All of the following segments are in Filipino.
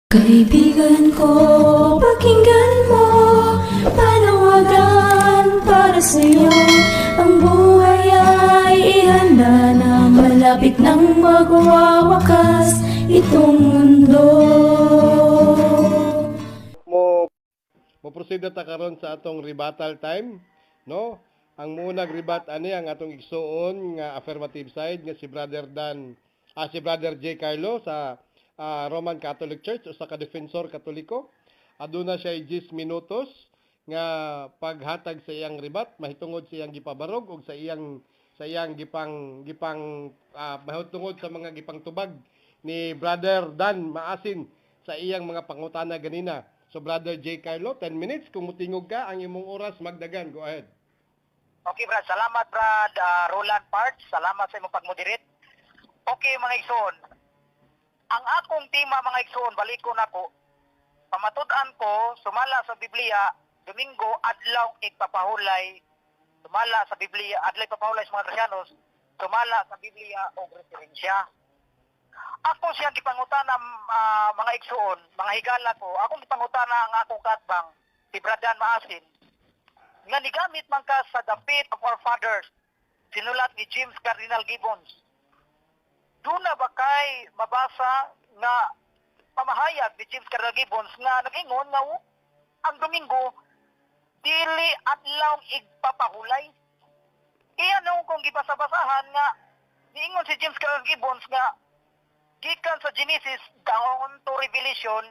Kaibigan ko, pakinggan mo, panawagan para sa'yo. Ang buhay ay ihanda na, malapit nang magwawakas itong mundo. Mo-proceed na ta karon sa atong rebuttal time, no? Ang munag rebat ani ang atong igsuon nga affirmative side nga si Brother J. Carlo sa Roman Catholic Church o sa ka-defensor katoliko. Aduna siya 10 minutos nga paghatag sa iyang rebat mahitungod sa iyang gipabarog ug sa iyang gipang mahitungod sa mga gipang tubag ni Brother Dan Maasin sa iyang mga pangutana ganina. So Brother J. Carlo, 10 minutes kung mutingog ka ang imong oras magdagan. Go ahead. Okay, Brad. Salamat, Brad. Roland Parts. Salamat sa imong pag-moderate. Okay, mga igsoon. Ang akong tema, mga igsoon, balikon ako. Pamatud-an ko, sumala sa Biblia, Domingo, adlaw igpapahulay. Sumala sa Biblia, adlaw igpapahulay sa mga Kristiyanos. Sumala sa Biblia o referensya. Ako siyang gipangutana, mga igsoon, mga higala ko. Akong gipangutana ang akong katbang, si Brad Dan Maasin. Nga nigamit man ka sa The Faith of Our Fathers, sinulat ni James Cardinal Gibbons. Doon na ba kay mabasa nga pamahayag ni James Cardinal Gibbons nga nag-ingon nga ang Domingo dili adlaw igpapahulay. Iyan nung kung gibasa-basahan nga niingon si James Cardinal Gibbons nga gikan sa Genesis down to Revelation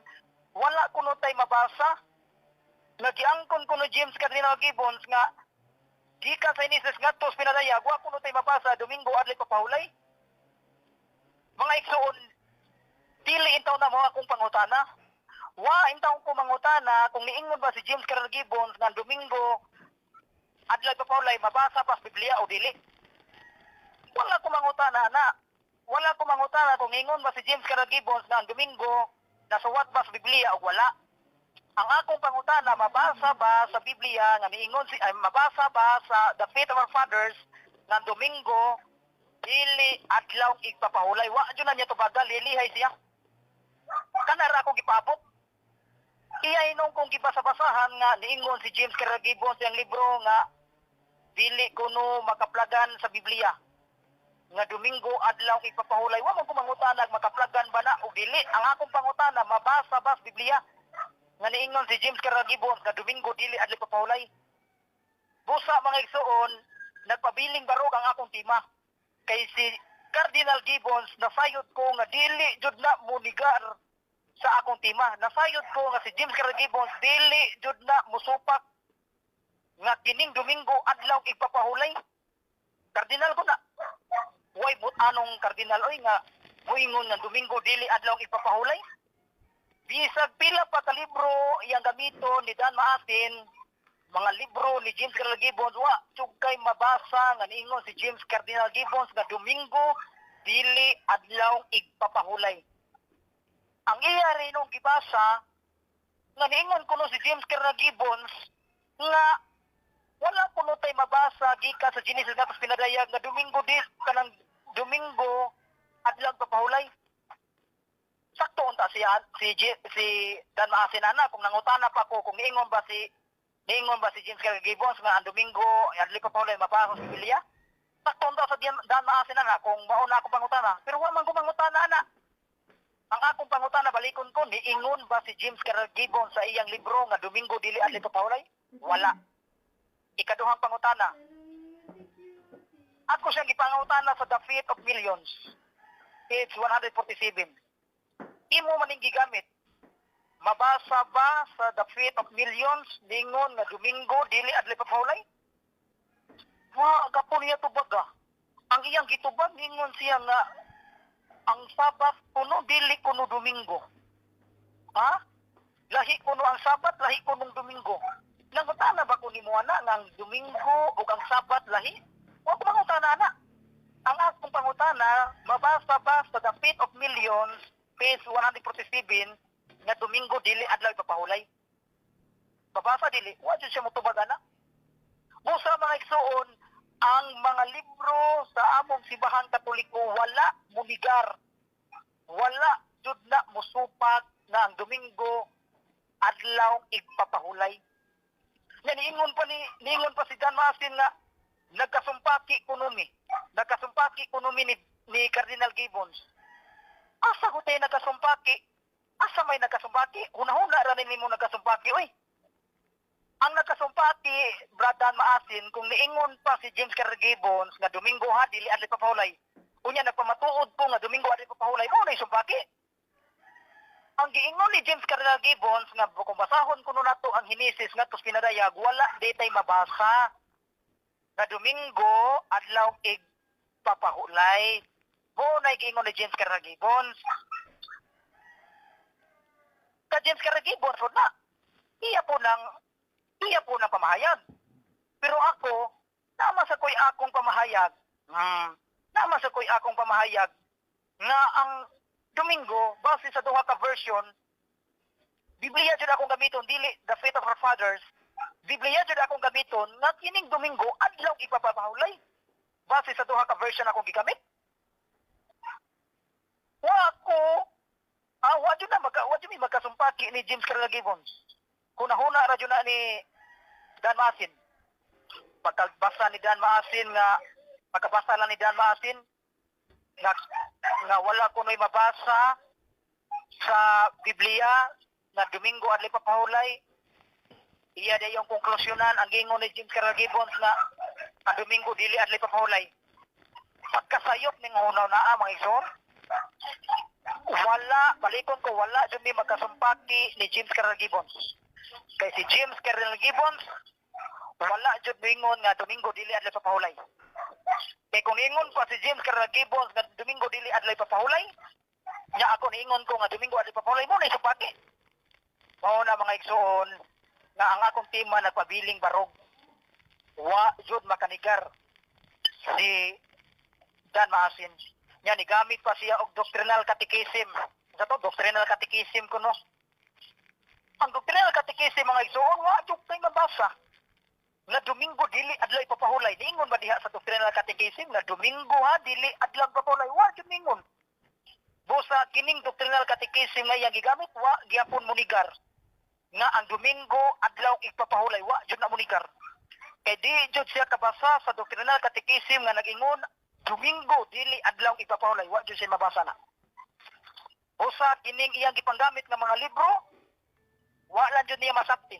wala kuno tay mabasa. Nagiangkon kuno James Cardinal Gibbons nga gikan sa Genesis ngadto sa pinadayag wa kuno tay mabasa Domingo adlaw papahulay. Mga igsoon, dili intaw na mo akong pangutana. Wa intaw ko mangutana kung niingon ba si James Cardinal Gibbons nga Domingo adlaw papahulay mabasa pa sa Biblia o dili. Wala ko mangutana na. Wala ko mangutana kung niingon ba si James Cardinal Gibbons nga Domingo nasuwat ba sa Biblia o wala. Ang akong pangutana, mabasa ba sa Biblia nga niingon mabasa ba sa The Faith of Our Fathers nga Domingo dili adlaw igpapahulay. Wa jud na niya tubagal, lilihay siya. Kanara ako gipabot. Iyay nung kung gibasa-basahan nga niingon si James Cardinal Gibbons ang libro nga dili kuno makaplagan sa Biblia. Nga Domingo adlaw igpapahulay. Wa man ko mangutana makaplagan ba na o dili. Ang akong pangutana, mabasa ba sa Biblia nga niingon si James Cardinal Gibbons nga Domingo dili adlaw igpapahulay. Busa mga igsoon, nagpabiling barog ang akong tema. Kay si Cardinal Gibbons, nasayod ko nga dili jud na munigar sa akong tema. Nasayod ko nga si James Cardinal Gibbons, dili jud na musupak nga kining Domingo adlaw igpapahulay. Cardinal ko na. Way but anong Cardinal oy nga moingon nga Domingo dili adlaw igpapahulay. Bisag pila pa ka libro iyang gamito ni Dan Maasin, mga libro ni James Cardinal Gibbons, wa kay mabasa nga niingon si James Cardinal Gibbons nga Domingo dili adlaw igpapahulay. Ang iya rin nung gibasa nga niingon kuno si James Cardinal Gibbons nga wala kuno tay mabasa gikan sa Genesis nga pinadayag nga Domingo kanang Domingo adlaw igpapahulay. Sakto unta si Dan Maasin ana kung nangutana pa ko kung niingon ba si James Cardinal Gibbons nga ang Domingo adlaw papahulay mabasa sa Biblia. Sakto unta sa Dan Maasin ana kung mao na ako pangutana. Pero wa man ko pangutana ana. Ang akong pangutana balikon ko niingon ba si James Cardinal Gibbons sa iyang libro nga Domingo dili adlaw papahulay? Wala. Ikaduhang pangutana. Ako siyang gipangutana sa The Faith of Millions. Page 147. Imo maning gigamit. Mabasa ba sa The Faith of Millions ningon nga Domingo dili adlaw papahulay? Wa gapon niya tubaga. Ang iyang gitubag ningon siya nga ang Sabat kuno dili kuno Domingo. Ha? Lahi kuno ang Sabat, lahi kuno Domingo. Nangutana ba ko nimo ana nga ang Domingo ug ang Sabat lahi? Wa ko mangutana ana. Ang akong pangutana, mabasa ba sa The Faith of Millions, page 147, nga Domingo dili adlaw ipapahulay? Babasa dili, wa jud siya motubag ana. Busa mga igsoon, ang mga libro sa among simbahan Katoliko wala muligar. Wala jud na musupak na ang Domingo adlaw igpapahulay. Yan niingon pa si Dan Masin nga nagkasumpaki kuno ni Cardinal Gibbons. Asa ko tayo nagkasumpaki? Asa may nagkasumpaki? Una-una ra nimo nagkasumpaki oy. Ang nagkasumpaki Brad Dan Maasin kung niingon pa si James Carl Gibbons nga Domingo ha dili adlaw papahulay. Unya nagpamatuod po nga Domingo adlaw papahulay mo na isumpaki. Ang giingon ni James Cardinal Gibbons nga kung basahon kuno nato ang Henesis ngadto pinadayag wala ditay mabasa na Domingo adlaw igpapahulay. Mo na giingon ni James Cardinal Gibbons. Ka James Cardinal Gibbons na. Iya po ng pamahayag. Pero ako nama sa koy akong pamahayag. Nama sa koy akong pamahayag nga ang Domingo, base sa duha ka version, Biblia jud akong gamiton, dili the faith of our fathers. Biblia jud akong gamiton, nga kining Domingo, adlaw ipapapahulay. Base sa duha ka version akong gigamit. Wa jud mi magkasumpaki ni James Carl Gibbons. Kunahuna ra jud na ni Dan Masin. Pagkabasa ni Dan Masin nga wala ko noy mabasa sa Biblia na Domingo adlaw papahulay. Iya day yung konklusyonan ang gingon ni James Carl Gibbons nga ang Domingo dili adlaw papahulay. Pagkasayop ning hunaw naa mga igsoon. Balikon ko wala jud mi magkasumpaki ni James Carl Gibbons. Kay si James Carl Gibbons wala jud mingon nga Domingo dili adlaw papahulay. Kaya kung ingon pa si James Carl Gibbons nga Domingo dili adlay papahulay, nya ako niingon ko nga Domingo adlay papahulay mo na isupaki. Mao na mga igsoon nga ang akong tima nagpabiling barog. Wa jud makanigar si Dan Masin. Nya ni gamit pa siya og doctrinal catechism. Sa to doctrinal catechism kuno. Ang doctrinal catechism mga igsoon wa jud tay mabasa. Na Domingo dili adlaw ipapahulay. Niingon ba diha sa doctrinal catechism na Domingo ha dili adlaw papahulay? Wa jud ningon. Busa kining doctrinal catechism nga iyang gigamit wa gyapon munigar nga ang Domingo adlaw ipapahulay. Wa jud na munigar. Kay di jud siya kabasa sa doctrinal catechism nga nag-ingon Domingo dili adlaw ipapahulay. Wa jud siya mabasa na. Busa kining iyang gipanggamit nga mga libro wa lang jud niya masabti.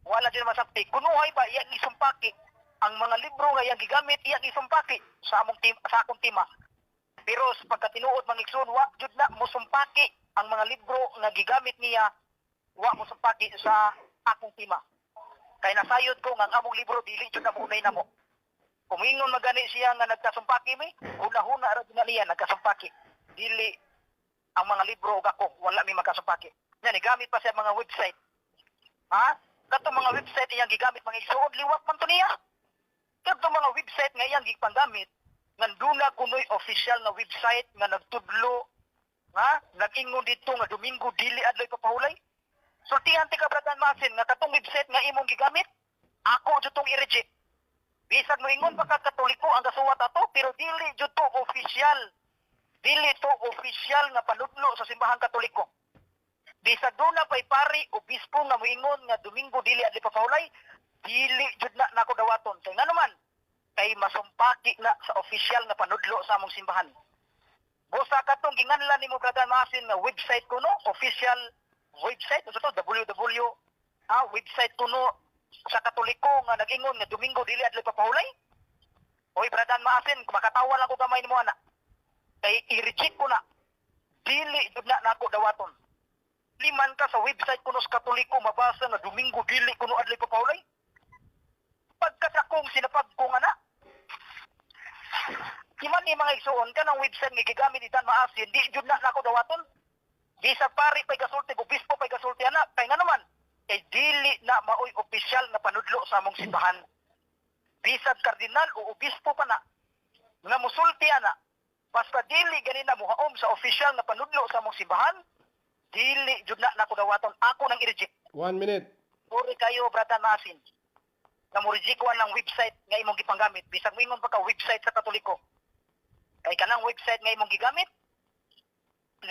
Wala din masakti. Kunuhay ba iyang isumpaki ang mga libro nga iyang gigamit iyang isumpaki sa akong tima. Pero sa pagkatinuod mga igsoon wa jud na mosumpaki ang mga libro nga gigamit niya wa mosumpaki sa akong tima. Kay nasayod ko nga ang among libro dili jud na munay namo. Kumingon magani siya nga nagkasumpaki mi, una-una ra na niya nagkasumpaki. Dili ang mga libro ug ako wala mi magkasumpaki. Nya ni gamit pa siya mga website. Ha? Kato mga website iyang gigamit mga igsoon liwat man to niya. Kato mga website nga iyang gipanggamit nganduna kunoy official na website nga nagtudlo ha nag-ingon dito nga Domingo dili adlaw papahulay. Sultihan ti ka Brad Dan Masin nga katong website nga imong gigamit ako jud tong i-reject. Bisag mo ingon pa ka Katoliko ang gasuwat ato pero dili jud to official. Dili to official nga panudlo sa simbahan Katoliko. Bisag doon na pa'y pari o bispo nga moingon nga Domingo dili adlaw papahulay, dili jud na nako dawaton. Kay nga naman, kay masumpaki na sa official nga panudlo sa among simbahan. Busa katong ginganlan nimo Brad Dan Masin nga website kuno, official website, so to www website kuno sa Katoliko nga nag-ingon nga Domingo dili adlaw papahulay. Oy Brad Dan Masin, makatawa lang ko gamay nimo ana. Kay i-reject ko na. Dili jud na nako dawaton. Liman ka sa website kuno sa Katoliko mabasa nga Domingo dili kuno adlaw papahulay. Pagkasakong sinapag ko nga na. Iman ni mga igsoon kanang website nga gigamit ni Dan Maasin di jud na nako dawaton. Bisag pari pay gasulti o bispo pay gasulti ana kay nga naman kay dili na maoy opisyal na panudlo sa among simbahan. Bisag kardinal o obispo pa na nga musulti ana basta dili ganina muhaom sa opisyal na panudlo sa among simbahan. Dili jud na nako dawaton ako nang i-reject. 1 minute. Puri kayo Brad Dan Masin. Na mo reject ng website nga imong gipanggamit bisag moingon pa ka website sa Katoliko. Kay kanang website nga imong gigamit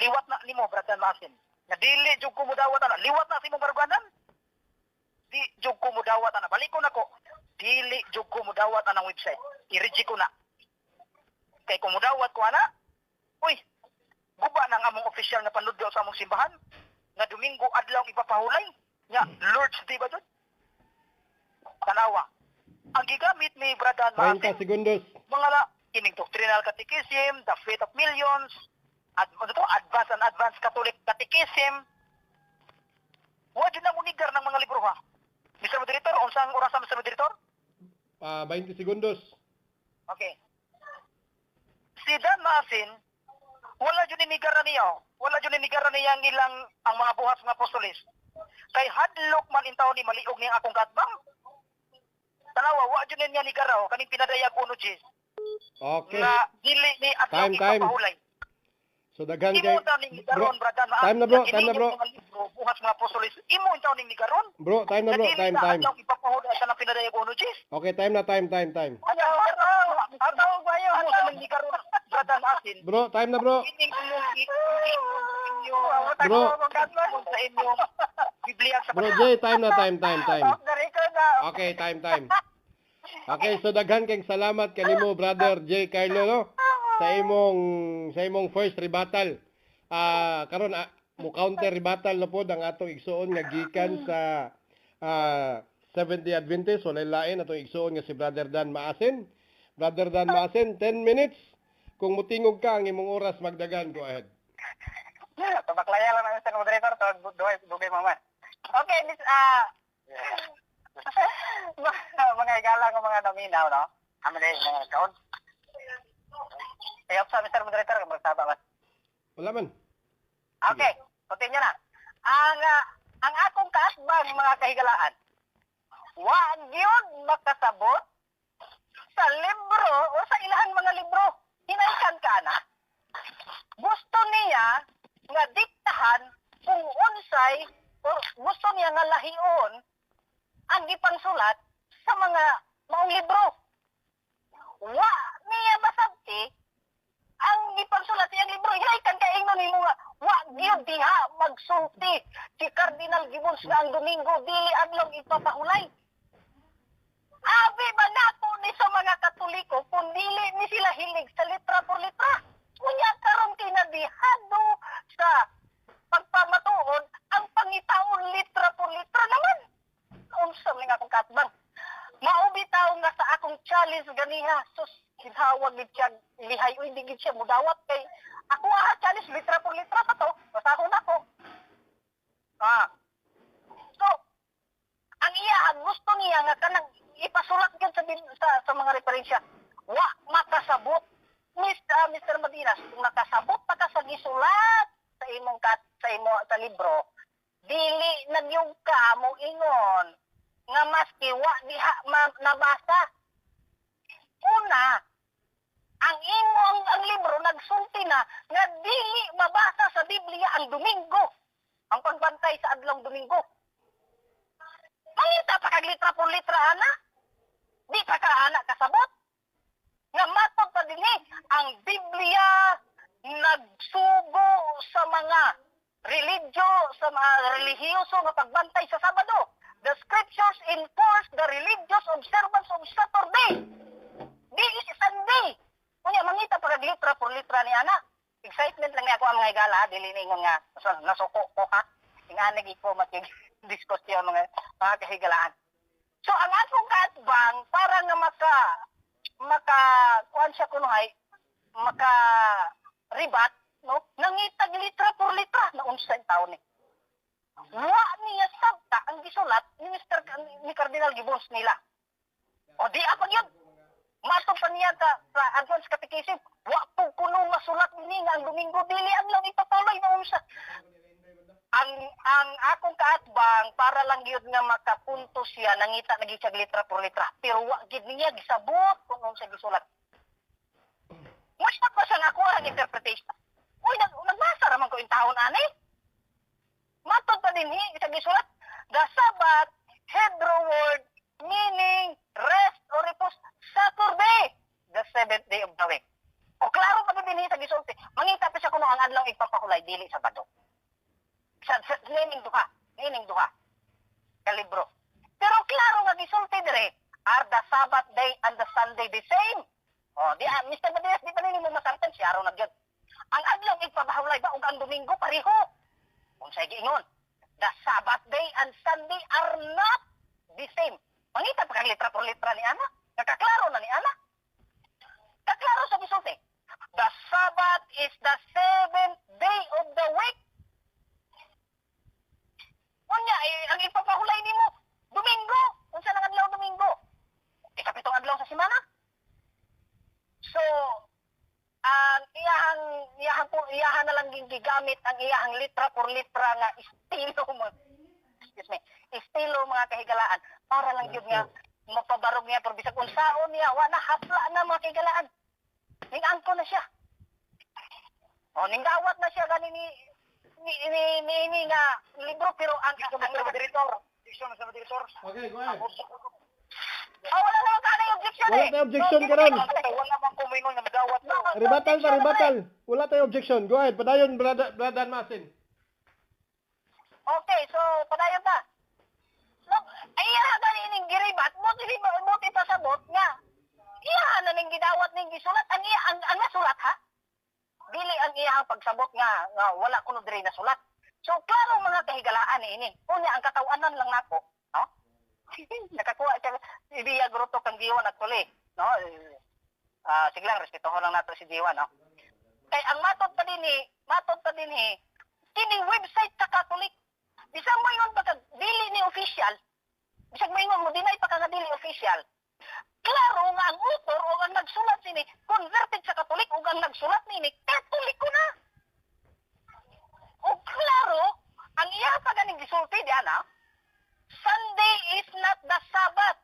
liwat na nimo Brad Dan Masin. Nga dili jud ko mudawat ana. Liwat na si mong baruganan. Di jud ko mudawat ana. Balik ko nako. Dili jud ko mudawat anang website. I-reject ko na. Kay kung mudawat ko ana, uy, guba na nga mong official na panudlo sa among simbahan. Nga Domingo adlaw ipapahulay. Nga Lord's Day ba jud? Tanawa. Ang gigamit ni Bradan 30 segundos. mga kining doctrinal catechism, the faith of millions, advanced and advanced Catholic catechism. Wa jud na munigar ng mga libro ha. Mr. Moderator, unsang oras sa Mr. Moderator? 20 segundos. Okay. Si Dan Masin, wala jud nigar niya. Wala jud nigar niya ang ilang ang mga buhat nga apostolis. Kay hadlok man intaw ni maliog ning akong katbang. Tanawa, wa jud niya nigaraw kaning pinadayag uno Jis. Okay. Na dili ni atong Time. ipapahulay. So daghan kay Imo taw ning nigaron, Bradan. Time na bro, time na bro. Buhat mga apostolis. Imo taw ning nigaron. Bro, time na bro, time. Atong ipapahulay sa nang pinadayag uno Jis. Okay, time na, time. Ataw ba yun? Mo sa nang nigaron, Bradan Asin. Bro, time na bro. Ining Bro. sa inyong Biblia sa Bro, Jay, time na, time. Okay, time. Okay, so daghan kay salamat kanimo brother J. Carlo no sa imong first rebuttal. Karon mo counter rebuttal na pod ang atong igsuon nga gikan sa Seventh-day Adventist so lain atong igsuon nga si Brother Dan Maasin. Brother Dan Maasin, 10 minutes. Kung mutingog ka ang imong oras magdagan, go ahead. Pabaklaya lang namin sa moderator to dugay mama. Okay, Miss mga igala ko mga nominaw, no? Amin din mga account. Ayop sa Mr. Moderator, magsaba ba? Wala man. Okay, continue na. Ang akong kaasbang mga kahigalaan, wag yun makasabot sa libro o sa ilang mga libro. Hinaykan ka na. Gusto niya nga diktahan kung unsay o gusto niya nga lahion ang gipangsulat sa mga maong libro. Wa niya masabti ang gipangsulat sa libro. Hinaykan ka ingnon nimo nga wa gyud diha magsulti si Cardinal Gibbons nga ang Domingo dili adlaw ipapahulay. Abi ba nato ni sa mga Katoliko kung dili ni sila hilig sa litra por litra? Kunya karon kinadihado sa pagpamatuod ang pangitaon litra por litra naman. Unsa man nga akong katbang. Maubitaw nga sa akong challenge ganiha. Sus, kinhawag gid siya lihay uy di gid siya mudawat kay ako challenge litra por litra pa to. Basahon ako. So, ang iya gusto niya nga kanang ipasulat gyud sa mga referensya. Wa makasabot. Mr. Madinas, kung nakasabot pa ka sa gisulat sa imong sa libro, dili nagyug ka mo ingon nga maski wa diha nabasa. Una, ang libro nagsulti na nga dili mabasa sa Biblia ang Domingo. Ang pagbantay sa adlong Domingo. Mangita pa kag litra por litra ana? Di pa ka ana kasabot? Nga matod pa dinhi ang Biblia nagsugo sa mga sa mga relihiyoso nga pagbantay sa Sabado. The scriptures enforce the religious observance of Saturday. Di is Sunday. Kunya mangita pa kag litra por litra ni ana. Excitement lang ni ako ang mga higala, dili ningon nga nasuko ko ha. Ingana gi ko matig diskusyon mga kahigalaan. So ang akong kaatbang para nga maka kuan siya kunuhay maka ribat no nangitag litra por litra na unsay taon ni. Wa niya sabta ang gisulat ni Cardinal Gibbons nila. O di apa gyud. Mato pa niya sa advance catechism, wa po kuno masulat ni nga ang Domingo dili adlaw ipatuloy na unsa. Ang akong kaatbang para lang gyud nga makapunto siya nangita nagitsag litra por litra pero wa gid niya gisabot kung unsa gisulat. Mas pa sa ako ang interpretation. Uy nagbasa raman ko in taon ani. Matod pa din isa gisulat the Sabbath Hebrew word meaning rest or repose Saturday, the seventh day of the week. O klaro pa din sa gisulti. Mangita pa siya kuno ang adlaw ipapahulay dili Sabado. nining duha ka libro. Pero klaro nga gisulti dire, are the Sabbath day and the Sunday the same? Oh, Mr. Madias, di pa nini mo masartan siya araw nagyod. Ang adlaw ipabahulay ba ug ang Domingo pareho? Unsay giingon? The Sabbath day and Sunday are not the same. Mangita pa kang litra por litra ni ana? Nakaklaro na ni ana? Kaklaro sa gisulti. The Sabbath is the seventh day of the week. Unya, ang ipapahulay nimo Domingo. Unsa nang adlaw Domingo? Ikapitong adlaw sa semana. So, ang iyahan na lang gigamit ang iyahang litra por litra nga estilo mga kahigalaan para lang gyud nga mapabarog niya pero bisag unsaon niya wa na hapla na mga kahigalaan. Ning angko na siya. O ning gawat na siya gani ni nga libro pero ang direktor. Okay, go ahead. Wala naman ka na yung objection Wala tayong objection karon. Wala naman kumingon nga magawat na. Rebuttal. Wala tayong objection. Go ahead. Padayon, Brother Masin. Okay, so padayon ta. No, iya gani ning giribat, mo pa sabot nga. Iya na ning gidawat ning gisulat ang iya ang nasulat ha. Dili ang iyang pagsabot nga wala kuno diri na sulat. So klaro mga kahigalaan ini. Unya ang katawanan lang nako, no? Nakakuha siya Diya Gruto kang Diwa actually, no? Sige lang respetuhon lang nato si Diwa, no? Kay ang matod pa dinhi kining website sa Catholic. Bisag mo ingon pagka dili ni official. Bisag mo ingon mo dinay pa ka nga dili official. Klaro nga ang author o ang nagsulat sini converted sa Catholic o ang nagsulat nini Katoliko na. O klaro ang iya pa ganing gisulti diyan ha. Sunday is not the Sabbath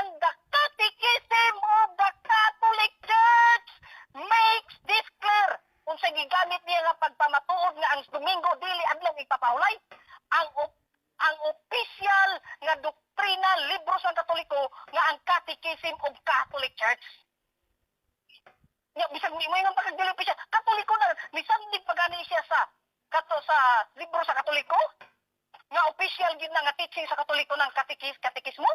and the Catechism of the Catholic Church makes this clear. Kung sa gigamit niya nga pagpamatuod nga ang Domingo dili adlaw ipapahulay, ang official nga doktrina libro sa Katoliko nga ang Catechism of Catholic Church. Nga bisag mo ingon pa kag dili official, Katoliko na misandig pagani siya sa libro sa Katoliko nga official gid na nga teaching sa Katoliko ng katekismo.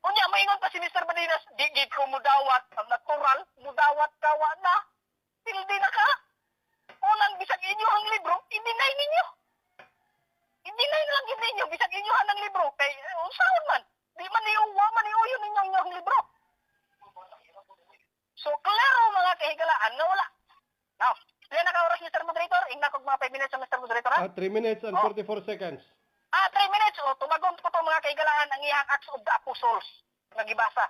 Unya maingon pa si Mr. Badinas, di gid ko mudawat, natural, mudawat kawa na. Sildi na ka. Unang bisag inyo ang libro, i-deny ninyo. I-deny lang gid ninyo bisag inyo ang libro kay unsaon man. Di man niuyo ninyo ang libro. So klaro mga kahigalaan nga wala. Now, ilan na ka oras Mr. Moderator? Ingna kog mga 5 minutes sa Mr. Moderator ha? 3 minutes and 44 seconds. 3 minutes o tumagon ko to mga kaigalaan ang iyang Acts of the Apostles nga gibasa.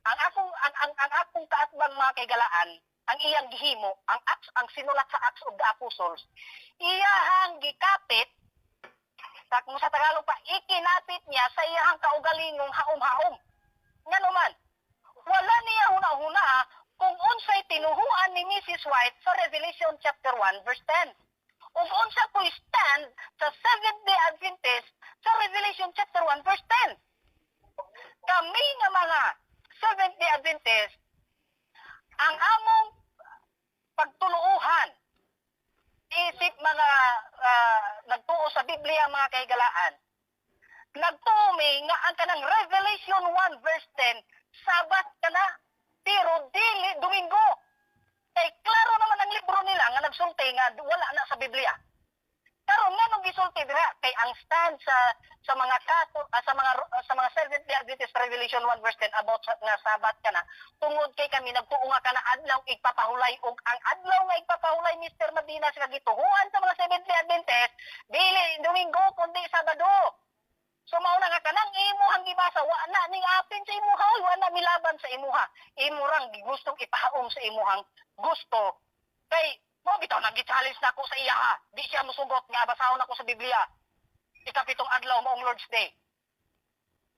Ang akong kaatbang mga kaigalaan, ang iyang gihimo, ang sinulat sa Acts of the Apostles, iyahang gikapit sa Tagalog pa ikinapit niya sa iyahang kaugalingong haom-haom. Nganuman, wala niya huna-huna kung unsay tinuhuan ni Mrs. White sa Revelation chapter 1 verse 10. Ug unsa ko stand sa Seventh-day Adventist sa Revelation chapter 1 verse 10. Kami nga mga Seventh-day Adventist, ang among pagtuluhan isip mga nagtuo sa Biblia mga kahigalaan, nagtuo nga ang kanang Revelation 1 verse 10, Sabat ka na, pero dili Domingo. Kay klaro naman ang libro nila nga nagsulti nga wala na sa Biblia. Karon nga nung gisulti dira kay ang stand sa mga Seventh-day Adventist Revelation 1 verse 10 about nga Sabat ka na, tungod kay kami nagtuo nga kana adlaw igpapahulay ug ang adlaw nga igpapahulay Mr. Madinas nga gituhuan sa mga Seventh-day Adventist dili Domingo kundi Sabado. So mao na nga kanang imuhang gibasa wa na ning apin sa imuha, wa na milaban sa imuha. Imo rang gustong ipahaom sa imuhang gusto. Kay mo bitaw nang gi-challenge nako sa iya ha. Di siya mosugot nga basahon ako sa Biblia. Ikapitong adlaw maong Lord's Day.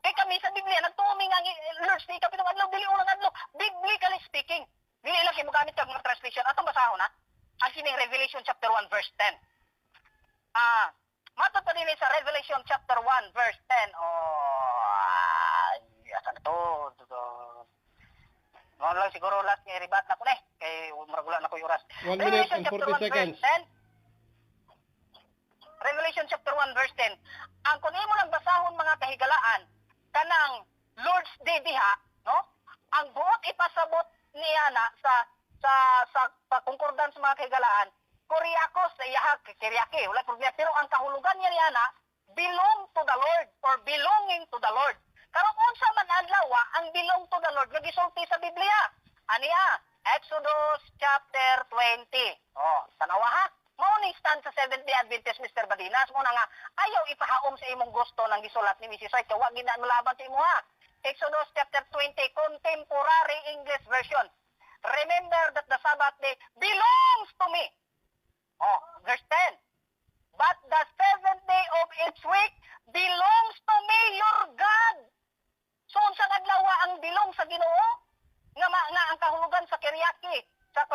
Kay kami sa Biblia nagtuomi nga Lord's Day ikapitong adlaw dili unang adlaw. Biblically speaking, dili lang kay mogamit kag mga translation atong basahon ha. Ang sining Revelation chapter 1 verse 10. Matod pa din sa Revelation chapter 1 verse 10. Asan to? Mga lang siguro last nga ribat na ko na kay maragulan na ko yung oras. 1 minute and 40 seconds. Revelation chapter 1 verse 10. Ang kun imo lang basahon mga kahigalaan kanang Lord's Day diha, no? Ang buot ipasabot niya na sa concordance mga kahigalaan, Kuriakos sa iya Kiriaki, wala problema, pero ang kahulugan niya na belong to the Lord or belonging to the Lord. Karon unsa man adlaw ang belong to the Lord nga gisulti sa Biblia? Aniya, Exodus chapter 20. Oh, tanawa ha. Mao ni stand sa Seventh-day Adventist Mr. Badinas mo na nga ayaw ipahaom sa imong gusto nang gisulat ni Mrs. White wa gid na malaban sa imo ha. Exodus chapter 20 contemporary English version. Remember that the Sabbath day belongs to me. Oh, verse 10. But the seventh day of each week belongs to me, your God. So, unsa adlaw ang bilong sa Ginoo? Nga ang kahulugan sa Kiriaki, sa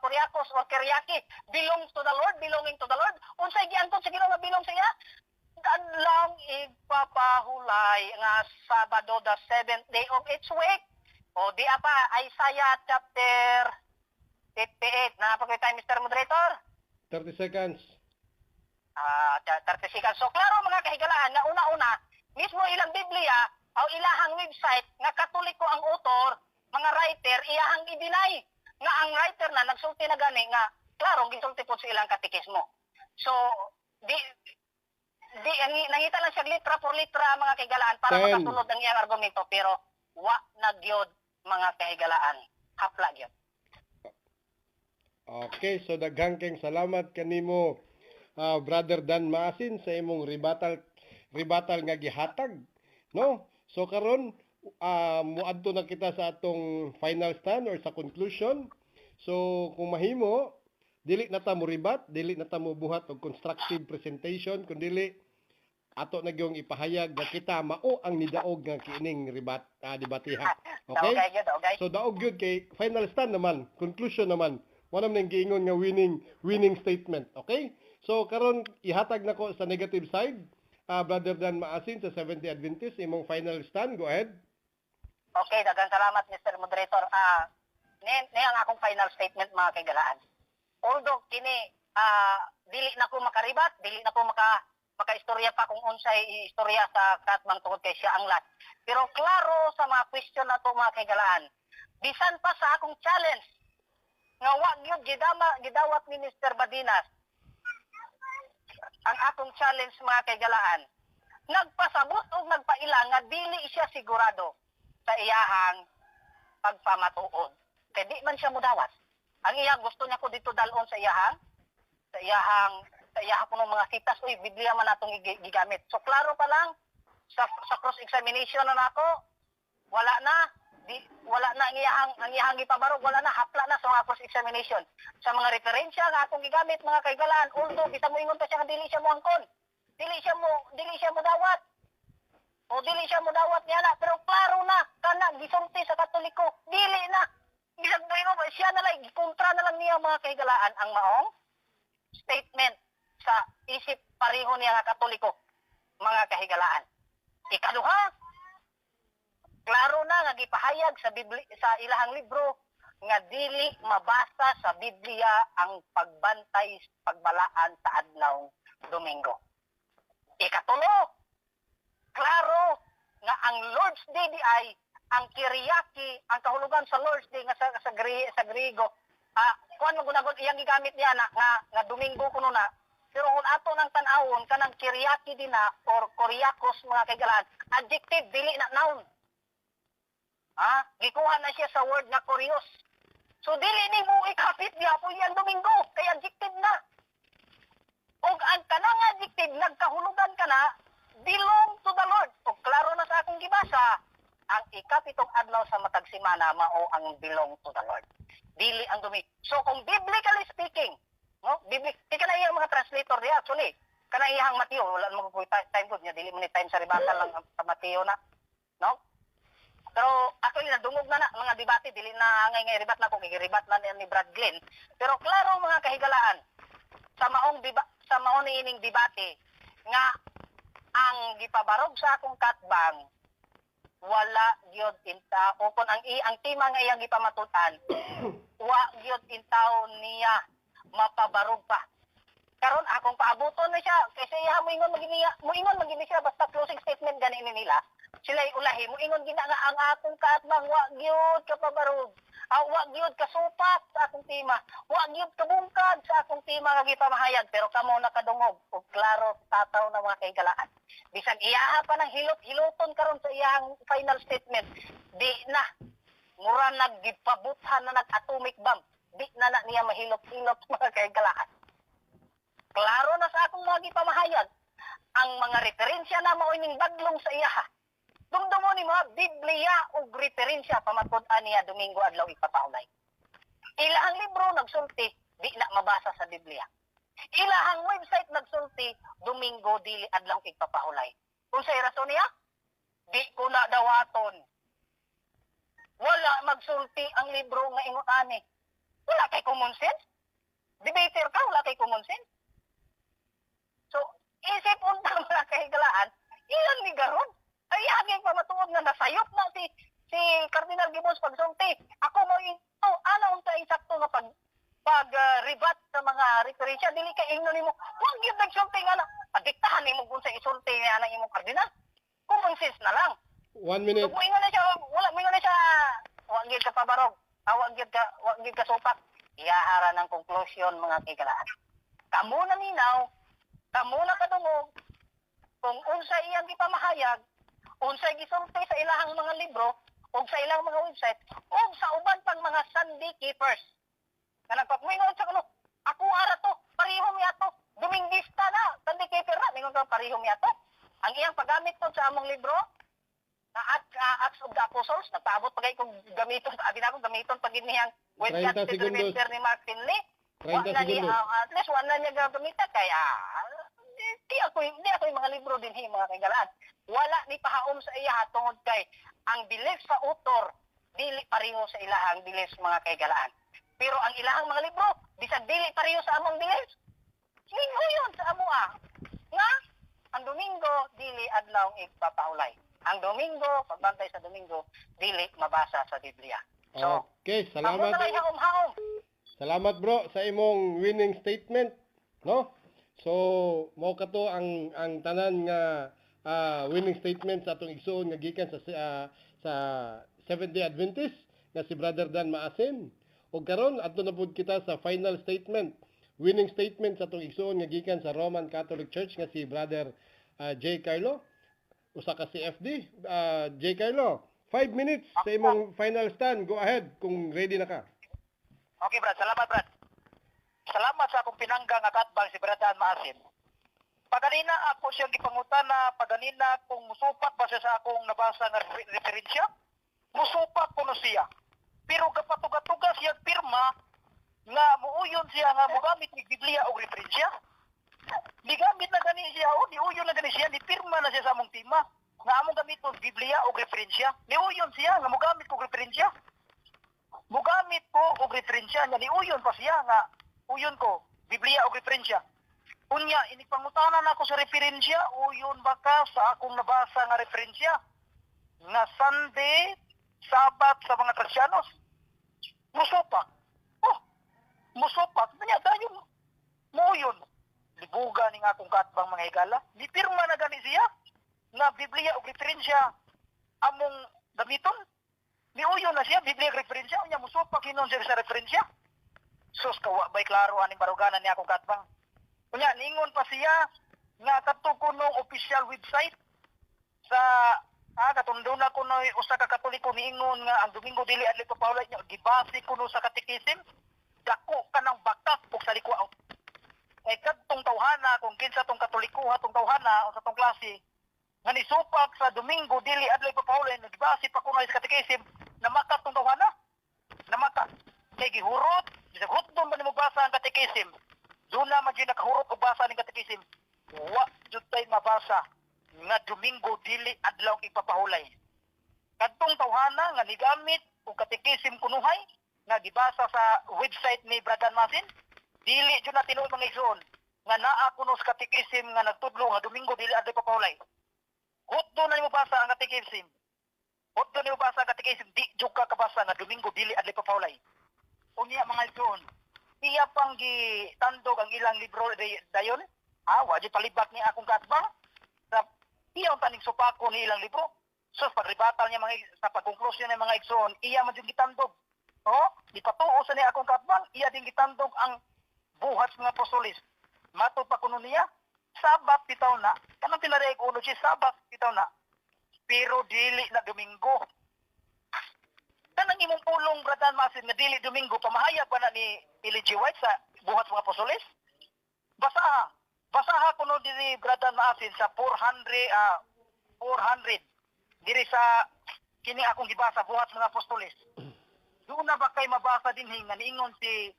Kuriakos or Kiriaki, belongs to the Lord, belonging to the Lord. Unsay giangkon sa Ginoo nga bilong sa iya? Kadlong igpapahulay nga Sabado, the seventh day of each week. O di apa, Isaiah chapter 58. Napagay tayo, Mr. Moderator? 30 seconds. 30 seconds. So, klaro mga kahigalaan na una-una, mismo ilang Biblia o ilahang website nga Katoliko ang author, mga writer, iyahang i-deny nga ang writer na nagsulti na gani nga klaro gisulti po sa ilang katekismo. So, nangita lang siya litra por litra mga kahigalaan para 10. makasunod ang iyang argumento, pero wa na gyud mga kahigalaan. Hapla gyud. Okay, so daghang keng salamat kanimo, Brother Dan Maasin, sa imong rebuttal nga gihatag, no? So karon muadto na kita sa atong final stand or sa conclusion. So kung mahimo, dili na ta mo ribat, dili na ta mo buhat og constructive presentation, kun dili ato na gyung ipahayag nga kita mao ang nidaog nga kining debatiha. Okay? Okay. So daog gyud kay final stand naman, conclusion naman. Wala man giingon nga winning statement. Okay? So karon ihatag nako sa negative side. Brother Dan Maasin sa Seventh-day Adventist, imong final stand, go ahead. Okay, daghang salamat Mr. Moderator. Ni ang akong final statement mga kaigalaan. Although kini dili na ko makaribat, dili na ko makaistorya pa kung unsay istorya sa katbang tungod kay siya ang last. Pero klaro sa mga question na to mga kaigalaan. Bisan pa sa akong challenge nga wa gyud gidawat ni Mr. Badinas ang akong challenge mga kaigalaan, nagpasabot o nagpailang nga dili siya sigurado sa iyahang pagpamatuod. Kaya di man siya mudawat. Ang iya gusto niya ko dito dalon sa iyahang kuno mga sitas, uy, Biblia man natong gigamit. So klaro pa lang sa cross examination na nako, wala na ang iyahang ipabarog, wala na, hapla na sa mga cross examination. Sa mga referensya nga akong gigamit mga kaigalaan, although bisa mo ingon pa siya nga dili siya mo angkon. Dili siya mo dawat. O dili siya mo dawat niya na, pero klaro na kana gisulti sa Katoliko. Dili na. Bisag mo ingon siya na lang gikontra na lang niya mga kaigalaan ang maong statement sa isip pareho niya nga Katoliko mga kahigalaan. Ikaduha, klaro na nga gipahayag sa ilahang libro nga dili mabasa sa Biblia ang pagbantay pagbalaan sa adlaw Domingo. Ikatulo, klaro nga ang Lord's Day di ay ang Kiriaki, ang kahulugan sa Lord's Day nga sa Griego. Kuan mo gunagon iyang gigamit niya nga Domingo kuno na. Pero kung ato nang tan-awon kanang Kiriaki din na or Kuriakos mga kaigalaan, adjective dili na noun. Gikuha na siya sa word na kurios. So, dili ni mo ikapit niya po yung Domingo. Kaya adjective na. O ang kanang adjective, nagkahulugan ka na, belong to the Lord. O klaro na sa akong gibasa, ang ikapitong adlaw sa matag simana, mao ang belong to the Lord. Dili ang Domingo. So, kung biblically speaking, no? Di ka na iyang mga translator niya, actually. Kana iyang Mateo, wala mo po time good niya, dili mo ni time sa ribasa lang sa Mateo na. No? Pero actually nadungog na mga debate, dili na ngay ribat na ko gigiribat na ni Brad Glenn. Pero klaro mga kahigalaan sa maong niining debate nga ang gipabarog sa akong katbang wala gyud inta o kun ang tema nga iyang gipamatutan wa gyud intaw niya mapabarog pa. karon akong paabuton na siya kasi iya moingon magini siya basta closing statement ganin nila. Sila ulahi moingon gina nga ang akong kaatbang wa gyud kapabarog. Wa gyud kasupat sa akong tema. Wa gyud kabungkad sa akong tema nga gipamahayag pero kamo nakadungog ug klaro tataw na mga kaigalaan. Bisag iyaha pa ng hilot-hiloton karon sa iyang final statement. Di na mura naggipabuthan na nag-atomic bomb. Di na niya mahilot-hilot mga kaigalaan. Klaro na sa akong mga gipamahayag. Ang mga referensya na mao ining baglong sa iyaha. Dumdumo ni mga Biblia ug referensya pamatud-an niya Domingo adlaw ipapaulay. Ilahang libro nagsulti, di na mabasa sa Biblia. Ilahang website nagsulti, Domingo dili adlaw ipapaulay. Unsay rason niya? Di ko na dawaton. Wala magsulti ang libro nga ingon ani. Wala kay common sense. Debater ka, wala kay common sense. So, isip unta mga kahigalaan, iyan ni garon. Ay, aging pamatuod nga nasayop na si Cardinal Gibbons pagsulti. Ako mo ana unta insakto nga pag-rebat sa mga referensya, dili ka ingno nimo. Wag gyud nagsulti nga na. Adiktahan nimo kung sa isulti nga na imong Cardinal. Common sense na lang. 1 minute. So, moingon na siya, moingon na siya, wag gyud ka pabarog. Wag gyud ka supat. Iyahara ng conclusion mga kaigalaan. Kamo na ninaw, kamo na kadungog, kung unsa iyang gipamahayag, unsay gisulti sa ilahang mga libro, o sa ilang mga website, o sa uban pang mga Sunday keepers. Na nagpapmingon sa kuno, ako ara to, pareho mi ato, Dominguista na, Sunday keeper na, mingon ka pareho mi ato. Ang iyang paggamit to sa among libro, na Acts of the Apostles, nagpaabot pagay kong gamiton, abi na akong gamiton pag inihang website 30 segundos. ni Mark Finley. 30 segundos. At least wala niya gamitan kaya di ako yung mga libro din mga kaigalaan. Wala ni pahaom sa iya tungod kay ang bilis sa author dili pareho sa ilahang bilis mga kaigalaan. Pero ang ilahang mga libro bisag dili pareho sa among bilis. Yun sa amo nga ang Domingo dili adlaw igpapaulay. Ang Domingo pagbantay sa Domingo dili mabasa sa Biblia. So, Okay, amo salamat. na lang haom-haom. Salamat bro sa imong winning statement, no? So, mao kato ang tanan nga winning statement sa atong igsoon nga gikan sa Seventh-day Adventist nga si Brother Dan Maasin. Ug karon adto na pud kita sa final statement. Winning statement sa atong igsoon nga gikan sa Roman Catholic Church nga si Brother J. Carlo. Usa ka CFD. J. Carlo, 5 minutes sa imong final stand. Go ahead kung ready na ka. Okay, Brad. Salamat, Brad. Salamat sa akong pinangga nga katbang si Bradan Maasin. Paganina ako siya gipangutana, paganina kung musupat ba siya sa akong nabasa nga referensya, musupat ko na siya. Pero kapatuga-tuga siya pirma nga muuyon siya nga mogamit ni Biblia o referensya. Digamit na gani siya o niuyon na gani siya, ni pirma na siya sa among tema nga among gamit og Biblia o referensya. Niuyon siya nga mogamit ko referensya. Mugamit ko og referensya nga niuyon pa siya nga uyon ko Biblia o referensya. Unya inipangutanan ako sa referensya, uyon ba ka sa akong nabasa nga referensya nga Sunday, Sabat sa mga Kristiyanos? Musupak. Oh, musupak. Kanya tayo muuyon. Libuga ning akong katbang mga higala. Di pirma na gani siya nga Biblia o referensya among gamiton. Niuyon na siya, Biblia referensya, unya musupak hinon siya sa referensya. Sus, kawa ba'y klaro aning baruganan niya akong katbang. Unya, ningon pa siya nga kadto ko nung official website sa katundo na ko no usa ka Katoliko niingon nga ang Domingo dili adlaw papaulay niya gibase ko no sa katekisim dako kanang bakat ug sa likwa. Ay kadtong tawhana kung kinsa tong Katoliko tong tawhana o sa tong klase nga nisupak sa Domingo dili adlaw papaulay gibase pa ko no sa katekisim na makat tong tawhana. Na makat kay gihurot, bisag hutdon man mo basa ang katekisim. Doon na man nakahurot og basa ning katekisim. Wa jud tay mabasa nga Domingo dili adlaw ipapahulay. Kadtong tawhana nga nigamit og katekisim kunuhay nga gibasa sa website ni Bradan Masin, dili jud na tinuod mga igsoon nga naa kuno sa katekisim nga nagtudlo nga Domingo dili adlaw ipapahulay. Hutdo na nimo basa ang katekisim. Hutdo nimo basa ang katekisim di jud ka kabasa nga Domingo dili adlaw ipapahulay. Unya mga igsoon, iya pang gitandog ang ilang libro dayon. Wa di palibak ni akong katbang. Sa iya ang taning supako ni ilang libro. So pagribatal niya sa pagkonklusyon ng mga igsoon, iya man yung gitandog. Di patuo sa niya akong katbang, iya din gitandog ang buhat sa mga apostolis. Matod pa kuno niya, Sabat bitaw na. Kanang tinaray ko siya Sabat bitaw na. Pero dili na Domingo. Kanang imong pulong Bradan Masin nga dili Domingo, pamahayag ba na ni Elijah White sa buhat mga apostolis? Basaha kuno diri Bradan Masin sa 400 diri sa kini akong gibasa buhat mga apostolis. Doon na ba kay mabasa din nga niingon si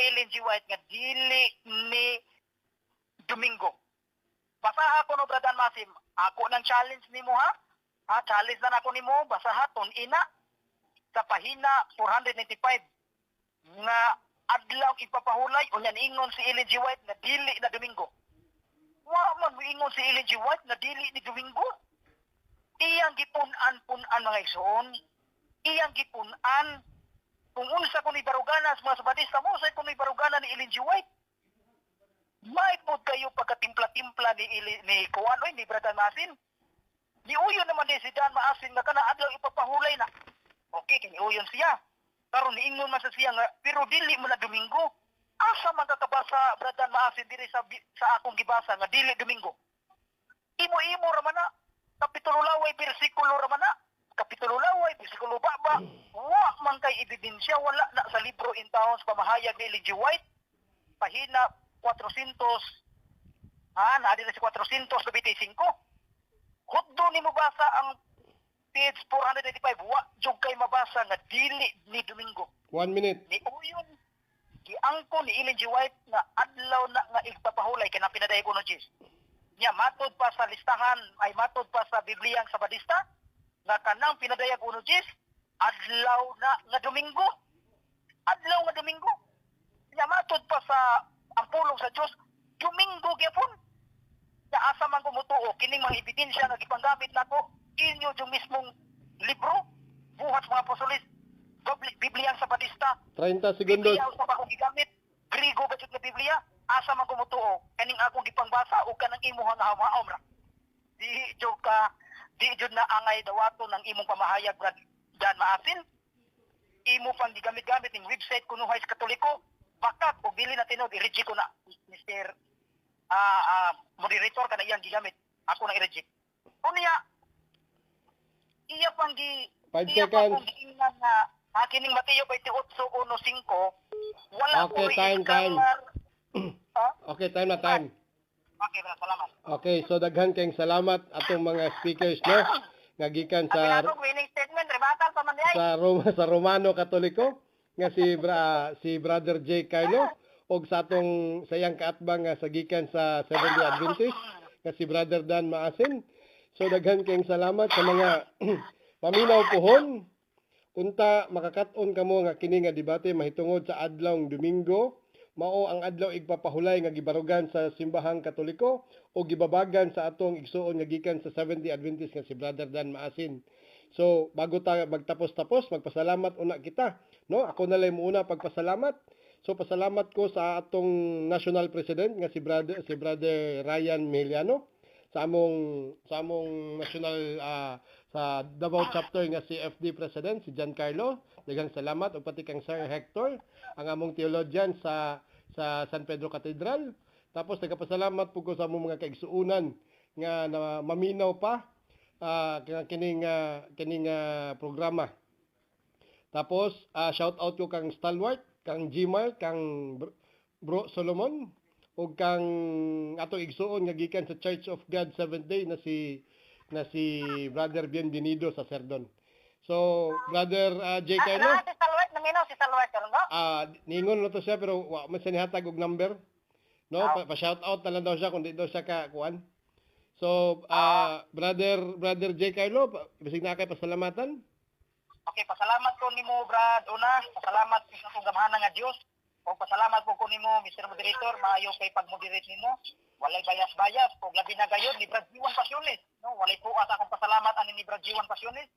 Ellen G. White nga dili ni Domingo. Basaha ko no Bradan Masim. Ako nang challenge nimo ha. Challenge na ako nimo basaha ton ina sa pahina 495 nga adlaw ipapahulay unya niingon si Ellen G. White nga dili na Domingo. Wa man moingon si Ellen G. White nga dili ni Domingo. Iyang gipun-an mga igsoon. Iyang gipun-an kung unsa ko ni barugana sa mga Sabadista mo, sa ko ni barugana ni Ellen G. White. May po kayo pagkatimpla-timpla ni Kuanoy, ni Bradan Masin. Ni uyon naman din si Dan Maasin nga kana adlaw ipapahulay na. Okay, kini uyon siya. Karon niingon man sa siya nga, pero dili mo na Domingo. Asa man kakabasa Bradan Maasin diri sa akong gibasa nga dili Domingo. Imo-imo ra man na. Kapitulo laway, bersikulo ra man na. Kapitulo laway, bersikulo baba. Wa man kay ebidensya, wala na sa libro in towns pamahayag ni Ellen G. White. Pahina 400, naadin na si 425. Huddo ni mo basa ang page 495, wa jud kay mabasa nga dili ni Domingo. 1 minute. Ni uyon, giangko ni Ellen G. White na adlaw na nga igpapahulay kay napinaday ko no Jis. Nya matod pa sa listahan, ay matod pa sa Bibliyang Sabadista, nga kanang pinadayag uno Jis, adlaw na nga Domingo. Adlaw nga Domingo. Nya matod pa sa ang pulong sa Diyos, Domingo gyapon. Nya asa man kumutuo kining mga ebidensya nga gipanggamit nako inyo yung mismong libro, buhat mga apostolis, Bibliyang Sabadista. 30 segundos. Biblia sa bakong gigamit, Grigo ba na Biblia, asa man kumutuo kaning akong gipangbasa o kanang imuhang hawaom ra. Di jud na angay dawato ng imong pamahayag Dan Maasin. Imo pang gigamit-gamit ning website kuno hay Katoliko, bakat o dili na tinud i-reject ko na Mr. Moderator kana iyang gigamit. Ako nang i-reject. Unya iya pang 5 iya pang seconds. giingan nga kining Mateo 28:1-5 wala Okay, time. Okay, time na time. Okay, salamat. Okay, so daghan kayong salamat atong mga speakers, no? Nga gikan sa winning statement, rebatal pa man diay. sa Romano Katoliko nga si Brother J. Carlo og sa atong sayang kaatbang nga sa gikan sa Seventh-day Adventist nga si Brother Dan Maasin. So daghan kayong salamat sa mga paminaw pohon. Unta makakat-on kamo nga kini nga debate mahitungod sa adlawng Domingo. Mao ang adlaw igpapahulay nga gibarugan sa simbahang Katoliko o gibabagan sa atong igsuon nga gikan sa Seventh-day Adventist nga si Brother Dan Maasin. So bago ta magtapos-tapos, magpasalamat una kita, no? Ako na lang muna pagpasalamat. So pasalamat ko sa atong National President nga si Brother Ryan Meliano sa among national sa Davao chapter nga si FD President si Giancarlo. Daghang salamat ug pati kang Sir Hector, ang among theologian sa San Pedro Cathedral. Tapos nagapasalamat po ko sa among mga kaigsuunan nga na maminaw pa kining programa. Tapos shout out ko kang Stalwart, kang Gmar, kang Bro Solomon ug kang atong igsuon nga gikan sa Church of God Seventh Day na si Brother Bienvenido sa Serdon. So, Brother J. Carlo. Si Salwat, naminaw si Salwat karon ba? Ningon na to siya pero wa man siya nihatag og number. No, pa-shout out na lang daw siya kung di daw siya ka kuan. So, Brother J. Carlo, bisig na kay pasalamatan. Okay, pasalamat ko nimo Brad una, pasalamat sa akong gamhanan nga Dios. O pasalamat po ko nimo Mr. Moderator, maayo kay pag-moderate nimo. Walay bayas-bayas, ug labi na gayon ni Brad Jiwan Pasiones, no? Walay po asa akong pasalamat ani ni Brad Jiwan Pasiones.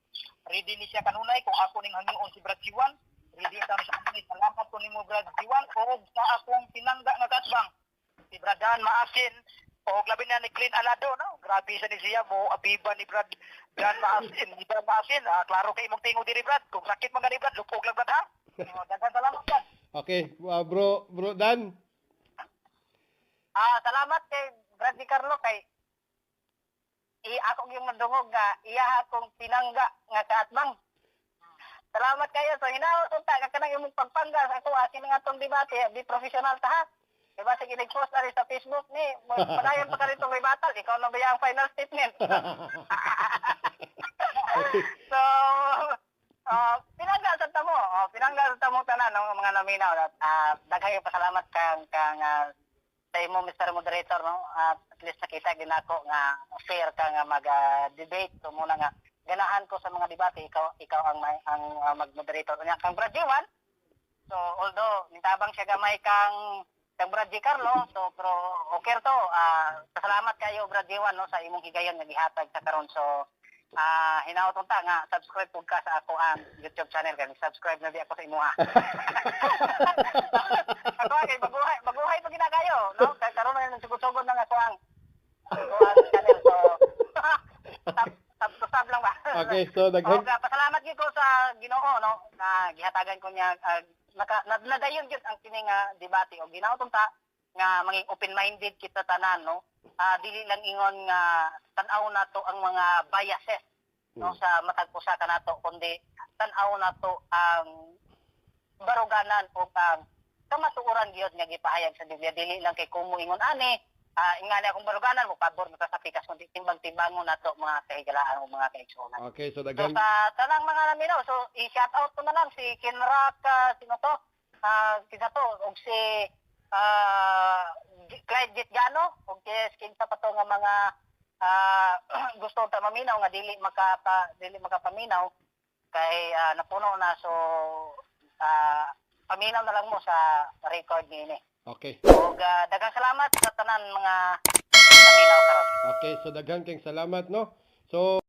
Ready ni siya kanunay kung ako ning hangyoon si Brad Jiwan. Ready ta sa kanunay. Salamat ko nimo Brad Jiwan o sa Balado, no? Grabe sa ni siya mo, abiba ni Brad Dan Maasin, ni Brad Maasin. Klaro kay imong tingog diri Brad. Kung sakit man gani Brad, lupog lang Brad ha. Daghang salamat Brad. Okay, bro Dan. Salamat kay Brad Di Carlo kay ako yung madungog nga iya akong pinangga nga kaatbang. Salamat kayo. So hinaot unta ka kanang imong pagpangga sa ako akin nga tong debate, di professional ta ha. Diba sige nag-post na rin sa Facebook ni, padayon pa ka rin itong ribatal, ikaw na ba yung final statement? So, pinangga sa tamo, pinangga sa tamo tanan ng mga nominaw. Daghang pasalamat kang sa imo Mr. Moderator, no? At least nakita ginako nga fair ka nga mag-debate. So muna nga ganahan ko sa mga debate, ikaw ang mag-moderator niya kang Brad J1. So although nitabang siya gamay kang Brad J. Carlo, so pero okay to. Pasalamat kayo Brad J1 no sa imong higayon nga gihatag sa karon. So hinaot unta nga subscribe pud ka sa ako ang YouTube channel kay subscribe na di ako sa imuha. Ako kay baguhay pa ginagayo, no? Kay karon na nagsugod-sugod na ako ang channel. So sub lang ba? Okay, so pasalamat gyud ko sa Ginoo no na gihatagan ko niya nadayon gyud ang kini nga debate o ginaot unta nga maging open-minded kita tanan no. Dili lang ingon nga tan-aw nato ang mga biases no sa matag usa kanato kundi tan-aw nato ang baruganan o ang kamatuoran gyud nga gipahayag sa Biblia. Dili lang kay kumo ingon ani ingani akong baruganan mo pabor na sa pikas kundi timbang-timbangon nato mga kahigalaan o mga kaigsuonan. Okay, so So daghang sa tanang mga naminaw, so i-shout out ko na lang si Kinrak, sino to? Kita to, og si Clyde Gitgano, og kinsa pa to nga mga gusto ta maminaw nga dili makapaminaw kay napuno na so paminaw na lang mo sa record ni. Okay. Og daghang salamat sa tanan mga naminaw karon. Okay, so daghang kayong salamat no. So